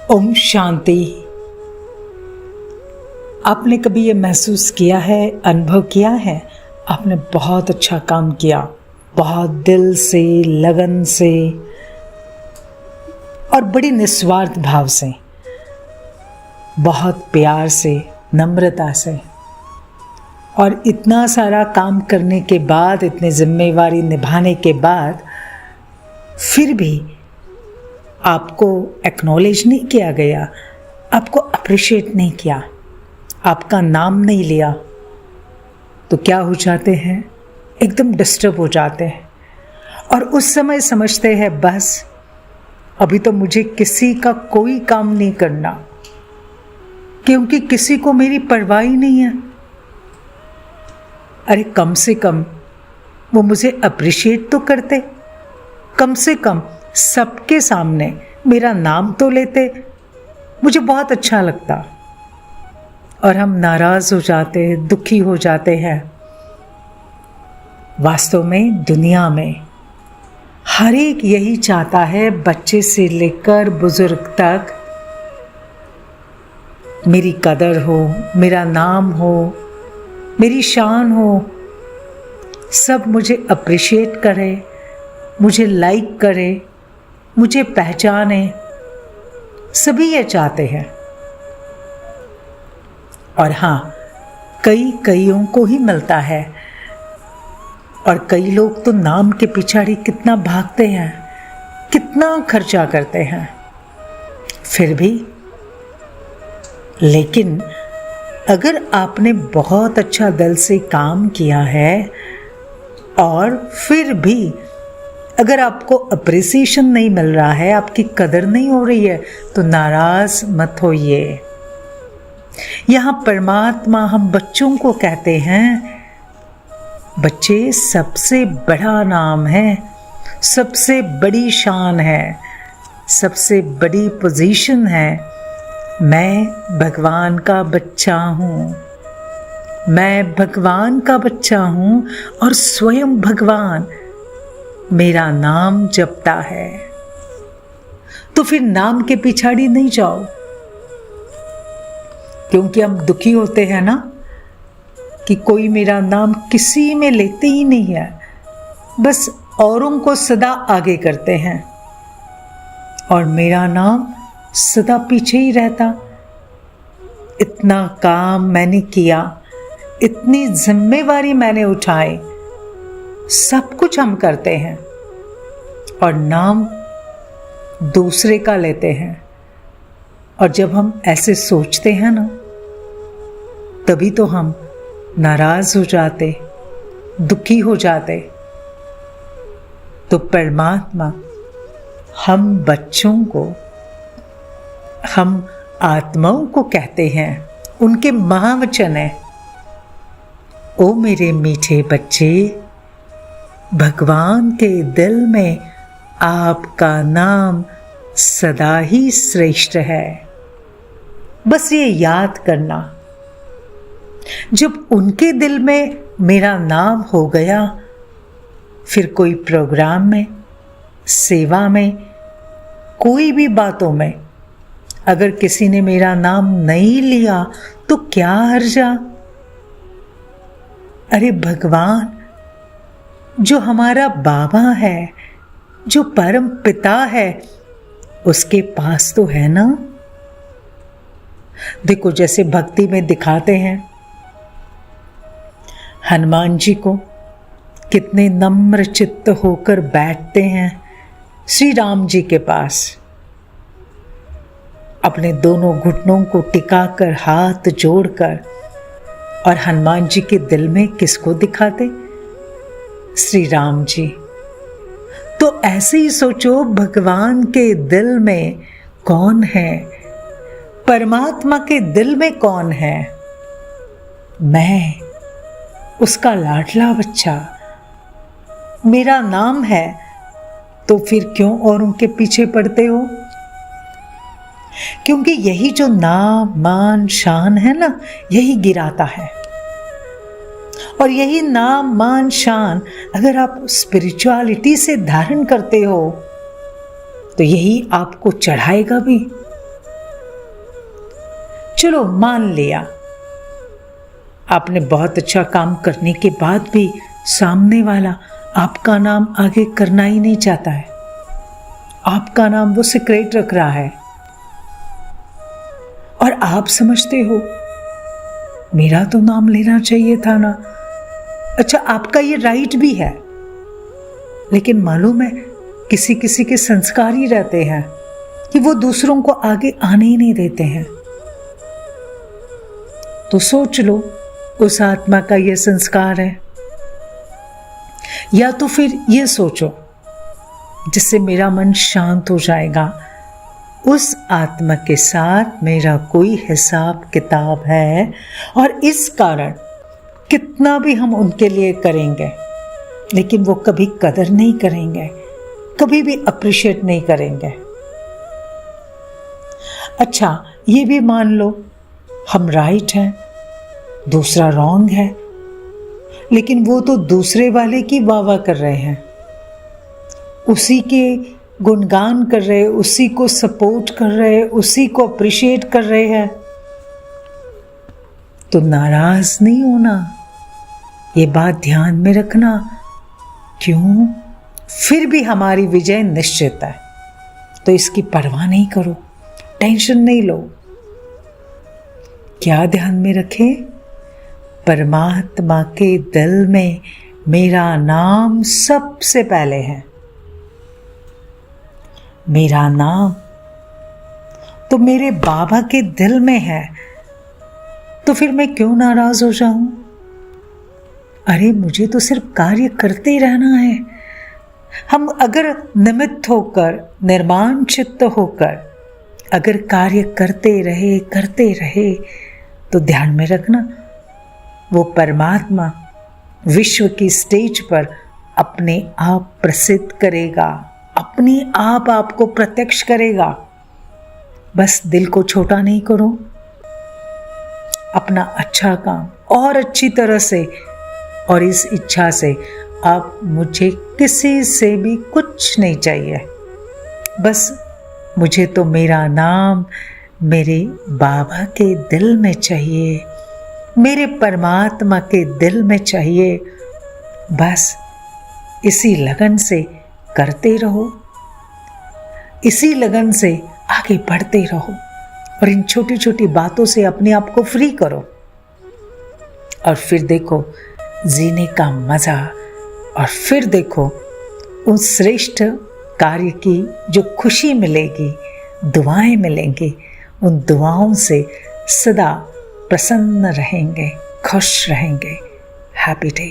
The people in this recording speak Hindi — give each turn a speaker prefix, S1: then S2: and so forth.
S1: ओम शांति। आपने कभी ये महसूस किया है, अनुभव किया है, आपने बहुत अच्छा काम किया, बहुत दिल से, लगन से और बड़ी निस्वार्थ भाव से, बहुत प्यार से, नम्रता से, और इतना सारा काम करने के बाद, इतनी जिम्मेवारी निभाने के बाद फिर भी आपको एक्नॉलेज नहीं किया गया, आपको अप्रिशिएट नहीं किया, आपका नाम नहीं लिया, तो क्या हो जाते हैं? एकदम डिस्टर्ब हो जाते हैं। और उस समय समझते हैं बस अभी तो मुझे किसी का कोई काम नहीं करना, क्योंकि किसी को मेरी परवाह ही नहीं है। अरे कम से कम वो मुझे अप्रिशिएट तो करते, कम से कम सबके सामने मेरा नाम तो लेते, मुझे बहुत अच्छा लगता। और हम नाराज हो जाते, दुखी हो जाते हैं। वास्तव में दुनिया में हर एक यही चाहता है, बच्चे से लेकर बुजुर्ग तक, मेरी कदर हो, मेरा नाम हो, मेरी शान हो, सब मुझे अप्रिशिएट करे, मुझे लाइक करे, मुझे पहचाने। सभी ये चाहते हैं। और हाँ, कईयों को ही मिलता है। और कई लोग तो नाम के पिछाड़ी कितना भागते हैं, कितना खर्चा करते हैं, फिर भी। लेकिन अगर आपने बहुत अच्छा दिल से काम किया है और फिर भी अगर आपको अप्रिसिएशन नहीं मिल रहा है, आपकी कदर नहीं हो रही है, तो नाराज मत होइए। यहाँ परमात्मा हम बच्चों को कहते हैं, बच्चे सबसे बड़ा नाम है, सबसे बड़ी शान है, सबसे बड़ी पोजीशन है। मैं भगवान का बच्चा हूँ, मैं भगवान का बच्चा हूँ और स्वयं भगवान मेरा नाम जपता है। तो फिर नाम के पिछाड़ी नहीं जाओ, क्योंकि हम दुखी होते हैं ना कि कोई मेरा नाम किसी में लेते ही नहीं है, बस औरों को सदा आगे करते हैं और मेरा नाम सदा पीछे ही रहता। इतना काम मैंने किया, इतनी जिम्मेवारी मैंने उठाई, सब कुछ हम करते हैं और नाम दूसरे का लेते हैं। और जब हम ऐसे सोचते हैं ना, तभी तो हम नाराज हो जाते, दुखी हो जाते। तो परमात्मा हम बच्चों को, हम आत्माओं को कहते हैं, उनके महावचन है, ओ मेरे मीठे बच्चे, भगवान के दिल में आपका नाम सदा ही श्रेष्ठ है। बस ये याद करना, जब उनके दिल में मेरा नाम हो गया, फिर कोई प्रोग्राम में, सेवा में, कोई भी बातों में अगर किसी ने मेरा नाम नहीं लिया तो क्या हर्जा। अरे भगवान जो हमारा बाबा है, जो परम पिता है, उसके पास तो है ना। देखो जैसे भक्ति में दिखाते हैं, हनुमान जी को कितने नम्र चित्त होकर बैठते हैं श्री राम जी के पास, अपने दोनों घुटनों को टिकाकर, हाथ जोड़कर। और हनुमान जी के दिल में किसको दिखाते? श्री राम जी। तो ऐसे ही सोचो, भगवान के दिल में कौन है, परमात्मा के दिल में कौन है? मैं, उसका लाडला बच्चा, मेरा नाम है। तो फिर क्यों औरों के पीछे पड़ते हो? क्योंकि यही जो नाम, मान, शान है ना, यही गिराता है। और यही नाम, मान, शान अगर आप स्पिरिचुअलिटी से धारण करते हो, तो यही आपको चढ़ाएगा भी चलो मान लिया आपने बहुत अच्छा काम करने के बाद भी सामने वाला आपका नाम आगे करना ही नहीं चाहता है, आपका नाम वो सीक्रेट रख रहा है और आप समझते हो मेरा तो नाम लेना चाहिए था ना। अच्छा, आपका ये राइट भी है, लेकिन मालूम है किसी किसी के संस्कार ही रहते हैं कि वो दूसरों को आगे आने ही नहीं देते हैं। तो सोच लो उस आत्मा का ये संस्कार है, या तो फिर ये सोचो जिससे मेरा मन शांत हो जाएगा, उस आत्मा के साथ मेरा कोई हिसाब किताब है और इस कारण कितना भी हम उनके लिए करेंगे लेकिन वो कभी कदर नहीं करेंगे, कभी भी अप्रिशिएट नहीं करेंगे। अच्छा, ये भी मान लो हम राइट हैं, दूसरा रॉन्ग है, लेकिन वो तो दूसरे वाले की वाह कर रहे हैं, उसी के गुणगान कर रहे, उसी को सपोर्ट कर रहे, उसी को अप्रिशिएट कर रहे हैं। तो नाराज नहीं होना, ये बात ध्यान में रखना। क्यों? फिर भी हमारी विजय निश्चित है, तो इसकी परवाह नहीं करो, टेंशन नहीं लो। क्या ध्यान में रखें? परमात्मा के दिल में मेरा नाम सबसे पहले है। मेरा नाम तो मेरे बाबा के दिल में है, तो फिर मैं क्यों नाराज हो जाऊं? अरे मुझे तो सिर्फ कार्य करते ही रहना है। हम अगर निमित्त होकर, निर्माण चित्त होकर अगर कार्य करते रहे तो ध्यान में रखना वो परमात्मा विश्व की स्टेज पर अपने आप प्रसिद्ध करेगा, अपने आप आपको प्रत्यक्ष करेगा। बस दिल को छोटा नहीं करो, अपना अच्छा काम और अच्छी तरह से, और इस इच्छा से अब मुझे किसी से भी कुछ नहीं चाहिए, बस मुझे तो मेरा नाम मेरे बाबा के दिल में चाहिए, मेरे परमात्मा के दिल में चाहिए। बस इसी लगन से करते रहो, इसी लगन से आगे बढ़ते रहो और इन छोटी छोटी बातों से अपने आप को फ्री करो और फिर देखो जीने का मजा, और फिर देखो उस श्रेष्ठ कार्य की जो खुशी मिलेगी, दुआएं मिलेंगी, उन दुआओं से सदा प्रसन्न रहेंगे, खुश रहेंगे। Happy day.